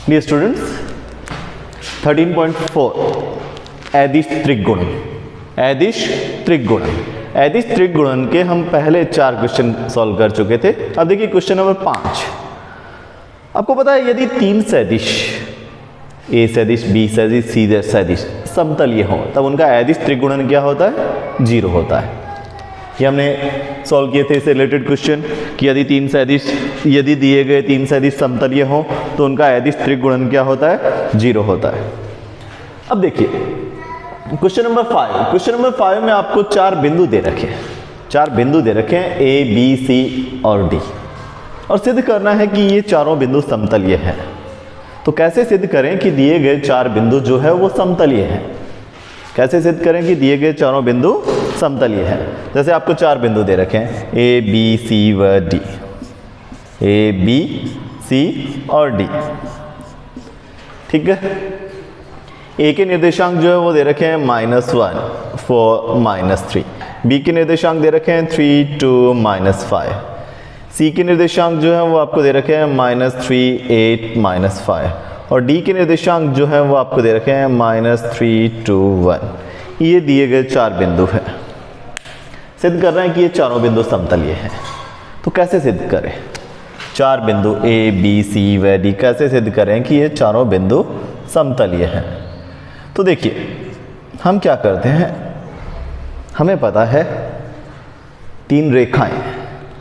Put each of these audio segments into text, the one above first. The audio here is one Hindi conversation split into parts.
डियर स्टूडेंट्स, 13.4 अदिश त्रिगुणन। अदिश त्रिगुणन, अदिश त्रिगुणन के हम पहले 4 क्वेश्चन सॉल्व कर चुके थे। अब देखिए क्वेश्चन नंबर 5। आपको पता है यदि 3 सदिश ए सदिश, बी सदिश, सी सदिश समतलीय हो तब उनका अदिश त्रिगुणन क्या होता है? 0 होता है। ये हमने सॉल्व किए थे इससे रिलेटेड क्वेश्चन कि यदि दिए गए 3 सदिश समतलीय हो तो उनका अदिश त्रिगुणन क्या होता है? 0 होता है। अब देखिए क्वेश्चन नंबर 5। क्वेश्चन नंबर 5 में आपको 4 बिंदु दे रखे हैं। 4 बिंदु दे रखे हैं ए, बी, सी और डी, और सिद्ध करना है कि ये चारों बिंदु समतलीय हैं। तो कैसे सिद्ध करें कि दिए गए 4 बिंदु जो है वो समतलीय हैं? कैसे सिद्ध करें कि दिए गए चारों बिंदु समतलीय हैं? जैसे आपको 4 बिंदु दे रखे हैं ए, बी, सी व डी। ए, बी, सी और डी, ठीक है। ए के निर्देशांक जो है वो दे रखे हैं -1, 4, -3। बी के निर्देशांक दे रखे हैं 3, 2, -5। सी के निर्देशांक जो है वो आपको दे रखे हैं -3, 8, -5। और डी के निर्देशांक जो है वो आपको दे रखे हैं -3, 2, 1। ये दिए गए 4 बिंदु हैं। सिद्ध कर रहे हैं कि ये चारों बिंदु समतलीय हैं। तो कैसे सिद्ध करें? 4 बिंदु ए, बी, सी व डी कैसे सिद्ध करें कि ये चारों बिंदु समतलीय हैं? तो देखिए हम क्या करते हैं, हमें पता है 3 रेखाएं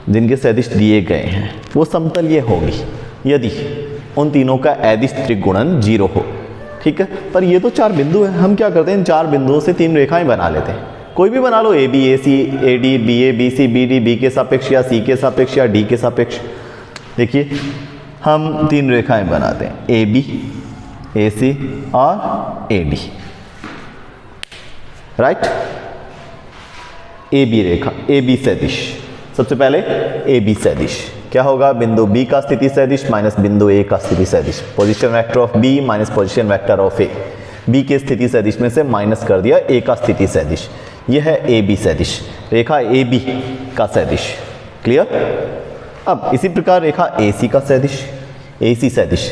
जिनके सदिश दिए गए हैं वो समतलीय होगी यदि उन तीनों का अदिश त्रिगुणन 0 हो, ठीक है। पर ये तो 4 बिंदु हैं। हम क्या करते हैं, इन 4 बिंदुओं से 3 रेखाएं बना लेते हैं। कोई भी बना लो, A B, A C, A D, B A, B C, B D, B के सापेक्ष या सी के सापेक्ष या डी के सापेक्ष। देखिए हम 3 रेखाएं बनाते हैं, ए बी, ए सी और A D, right. A B रेखा, ए बी सदिश। सबसे पहले ए बी सदिश क्या होगा? बिंदु बी का स्थिति सदिश माइनस बिंदु ए का स्थिति सदिश, position vector of B minus position vector of A. B के स्थिति सदिश में से माइनस कर दिया ए का स्थिति सदिश। यह है ए बी सदिश, रेखा ए बी का सदिश। क्लियर? अब इसी प्रकार रेखा ए सी का सदिश, ए सी सदिश,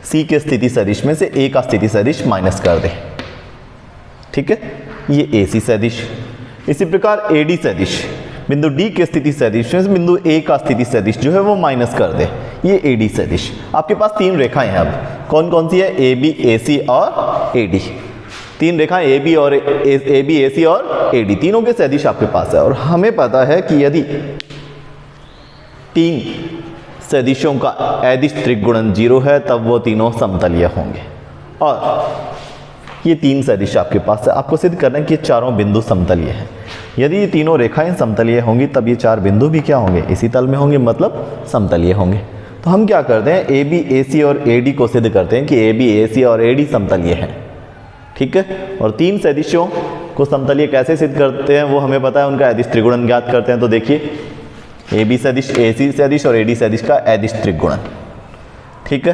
सी के स्थिति सदिश में से ए का स्थिति सदिश माइनस कर दे, ठीक है। ये ए सी सदिश। इसी प्रकार ए डी सदिश, बिंदु डी के स्थिति सदिश में से बिंदु ए का स्थिति सदिश जो है वो माइनस कर दे, ये ए डी सदिश। आपके पास 3 रेखाएं हैं। अब कौन कौन सी है? ए बी, ए सी और ए डी। 3 रेखाएं ए बी और ए बी, ए सी और ए डी, तीनों के सदिश आपके पास है। और हमें पता है कि यदि 3 सदिशों का अदिश त्रिगुणन 0 है तब वो तीनों समतलीय होंगे। और ये 3 सदिश आपके पास है। आपको सिद्ध करना है कि ये चारों बिंदु समतलीय हैं। यदि ये तीनों रेखाएं समतलीय होंगी तब ये 4 बिंदु भी क्या होंगे? इसी तल में होंगे, मतलब समतलीय होंगे। तो हम क्या करते हैं, ए बी, ए सी और ए डी को सिद्ध करते हैं कि ए बी, ए सी और ए डी समतलीय हैं, ठीक है। और 3 सदिशों को समतलीय कैसे सिद्ध करते हैं वो हमें पता है, उनका अदिश त्रिगुणन ज्ञात करते हैं। तो देखिए ए बी सदिश, ए सी सदिश और ए डी सदिश का अदिश त्रिगुणन, ठीक है।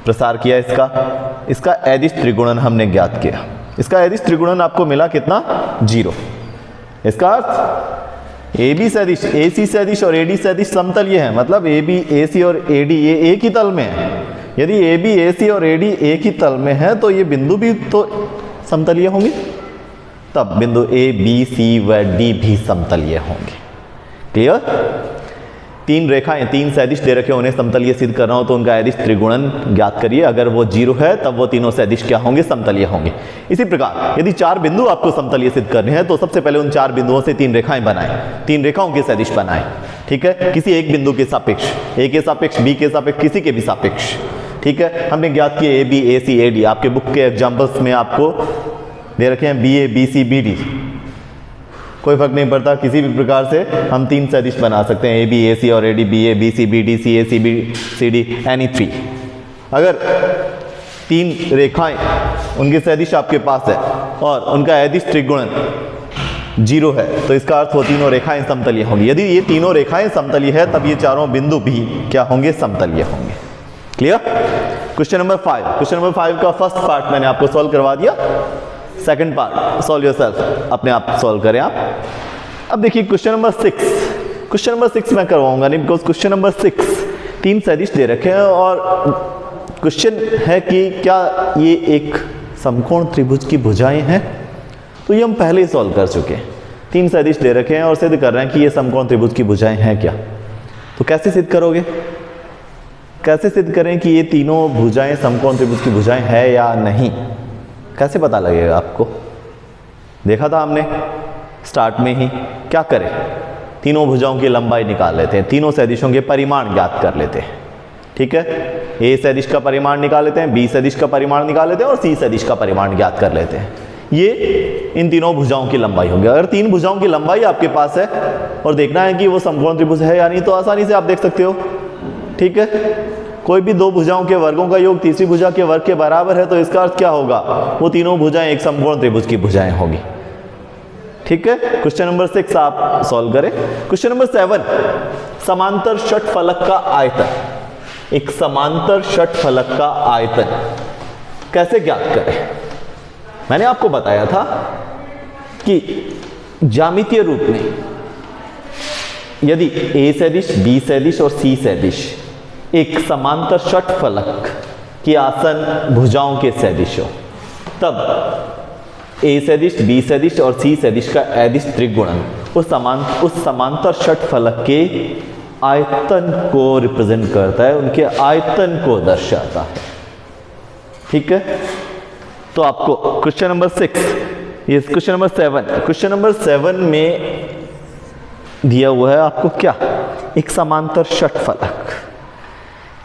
प्रसार किया इसका अदिश त्रिगुणन हमने ज्ञात किया। इसका अदिश त्रिगुणन आपको मिला कितना? 0। इसका अर्थ ए बी सदिश, ए सी सदिश और ए डी सदिश समतलीय है, मतलब ए बी, ए सी और ए डी ये एक ही तल में है। यदि ए बी, ए सी और ए डी एक ही तल में है तो ये बिंदु भी तो समतलीय होंगे, तब बिंदु ए बी सी व डी भी समतलीय होंगे। क्लियर? 3 रेखाएं, 3 सदिश दे रखे, उन्हें समतलीय सिद्ध करना हो तो उनका अदिश त्रिगुणन ज्ञात करिए। अगर वो 0 है तब वो तीनों सदिश क्या होंगे? समतलीय होंगे। इसी प्रकार यदि 4 बिंदु आपको समतलीय सिद्ध करने हैं तो सबसे पहले उन 4 बिंदुओं से 3 रेखाएं बनाएं, 3 रेखाओं के सदिश बनाएं, ठीक है। किसी एक बिंदु के सापेक्ष, ए के सापेक्ष, बी के सापेक्ष, किसी के भी सापेक्ष, ठीक है। हमने ज्ञात किए A B, A C, A D. आपके बुक के एग्जाम्पल्स में आपको दे रखे हैं B A, B C, B D. कोई फर्क नहीं पड़ता, किसी भी प्रकार से हम 3 सदिश बना सकते हैं, ए बी, ए सी और A D, B A, B C, B D, C A, C B, C D, any 3। अगर 3 रेखाएं उनके सदिश आपके पास है और उनका अदिश त्रिगुणन 0 है तो इसका अर्थ वो तीनों रेखाएं समतलीय होंगी। यदि ये तीनों रेखाएं समतलीय है तब ये चारों बिंदु भी क्या होंगे? समतलीय होंगे। Clear? Question number 5। Question number 5 का फर्स्ट पार्ट मैंने आपको सॉल्व करवा दिया। सेकंड पार्ट सॉल्व योरसेल्फ, अपने आप सॉल्व करें आप। अब देखिए क्वेश्चन नंबर 6। क्वेश्चन नंबर 6 मैं करवाऊंगा नहीं, बिकॉज क्वेश्चन नंबर 6 3 सदिश दे रखे हैं और क्वेश्चन है कि क्या ये एक समकोण त्रिभुज की भुजाएं हैं, तो ये हम पहले ही सॉल्व कर चुके हैं। 3 सदिश दे रखे हैं और सिद्ध कर रहे हैं कि ये समकोण त्रिभुज की भुजाएं हैं क्या। तो कैसे सिद्ध करोगे, कैसे सिद्ध करें कि ये तीनों भुजाएं समकोण त्रिभुज की भुजाएं है या नहीं, कैसे पता लगेगा आपको? देखा था हमने स्टार्ट में ही, क्या करें, तीनों भुजाओं की लंबाई निकाल लेते हैं, तीनों सदिशों के परिमाण ज्ञात कर लेते हैं। ठीक है, ए सदिश का परिमाण निकाल लेते हैं, बी सदिश का परिमाण निकाल लेते हैं और सी सदिश का परिमाण ज्ञात कर लेते हैं। ये इन तीनों भुजाओं की लंबाई होगी। अगर 3 भुजाओं की लंबाई आपके पास है और देखना है कि वो समकोण त्रिभुज है या नहीं, तो आसानी से आप देख सकते हो। ठीक है, कोई भी 2 भुजाओं के वर्गों का योग तीसरी भुजा के वर्ग के बराबर है, तो इसका अर्थ क्या होगा, वो तीनों भुजाएं एक समकोण त्रिभुज की भुजाएं होगी। ठीक है, क्वेश्चन नंबर 6 आप सॉल्व करें। क्वेश्चन नंबर 7, समांतर षटफलक का आयतन। एक समांतर षटफलक का आयतन कैसे ज्ञात करें? मैंने आपको बताया था कि ज्यामितीय रूप में यदि ए सदिश, बी सदिश और सी सदिश एक समांतर षटफलक की आसन भुजाओं के सदिश हो, तब ए सदिश, बी सदिश और सी सदिश का अदिश त्रिगुणन उस समांतर षटफलक के आयतन को रिप्रेजेंट करता है, उनके आयतन को दर्शाता है। ठीक है, तो आपको क्वेश्चन नंबर 6, ये क्वेश्चन नंबर 7, क्वेश्चन नंबर 7 में दिया हुआ है आपको क्या, एक समांतर षटफलक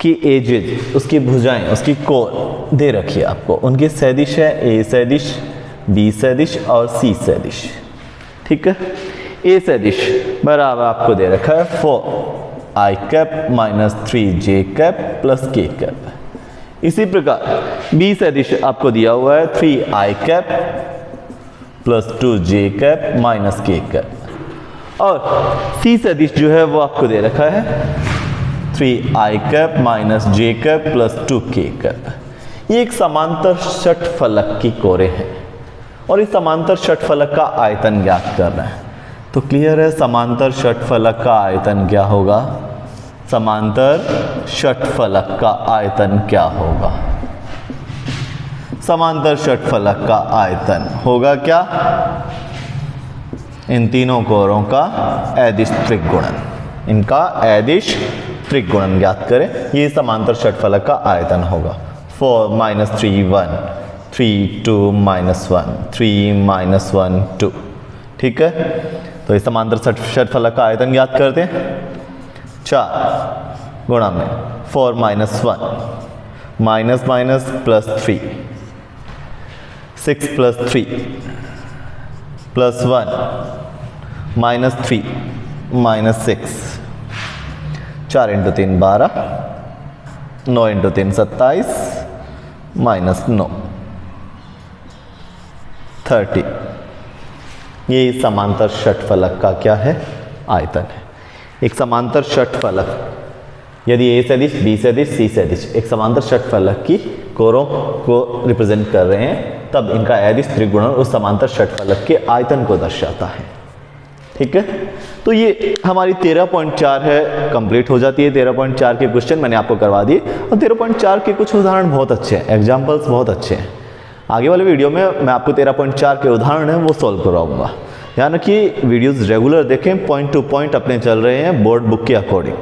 की एजेज, उसकी भुजाएं, उसकी कोण दे रखी है आपको, उनके सदिश है ए सदिश, बी सदिश और सी सदिश। ठीक है, ए सदिश बराबर आपको दे रखा है 4i cap minus 3j cap plus k cap. इसी प्रकार बी सदिश आपको दिया हुआ है 3i cap plus 2j cap minus k cap, और सी सदिश जो है वो आपको दे रखा है 3i cap minus j cap plus 2k cap. ये एक समांतर षटफलक की कोरे हैं और इस समांतर षटफलक का आयतन ज्ञात करना है। तो क्लियर है, समांतर षटफलक का आयतन क्या होगा, समांतर षटफलक का आयतन क्या होगा, समांतर षटफलक का आयतन होगा क्या, इन तीनों कोरों का अदिश त्रिगुणन, इनका अदिश त्रिगुणन ज्ञात करें, ये समांतर षटफलक का आयतन होगा। 4 - 3 1, 3 2 -1, 3 -1 2। ठीक है, तो इस समांतर षटफलक का आयतन ज्ञात करते हैं। 4 गुणा में 4 - 1 माइनस माइनस प्लस 3, 6 + 3 + 1 -3 -6, 4 × 3 12, 9 × 3 27 -9 30। ये समांतर षटफलक का क्या है, आयतन है। एक समांतर षटफलक यदि ए सदिश, बी सदिश, सी सदिश एक समांतर षटफलक की कोरों को रिप्रेजेंट कर रहे हैं, तब इनका अदिश त्रिगुणन उस समांतर षटफलक के आयतन को दर्शाता है। ठीक है, तो ये हमारी 13.4 है, कंप्लीट हो जाती है। 13.4 के क्वेश्चन मैंने आपको करवा दिए और 13.4 के कुछ उदाहरण बहुत अच्छे हैं, एग्जाम्पल्स बहुत अच्छे हैं। आगे वाले वीडियो में मैं आपको 13.4 के उदाहरण हैं वो सॉल्व करवाऊंगा। ध्यान रखिए, वीडियोस रेगुलर देखें, पॉइंट टू पॉइंट अपने चल रहे हैं बोर्ड बुक के अकॉर्डिंग।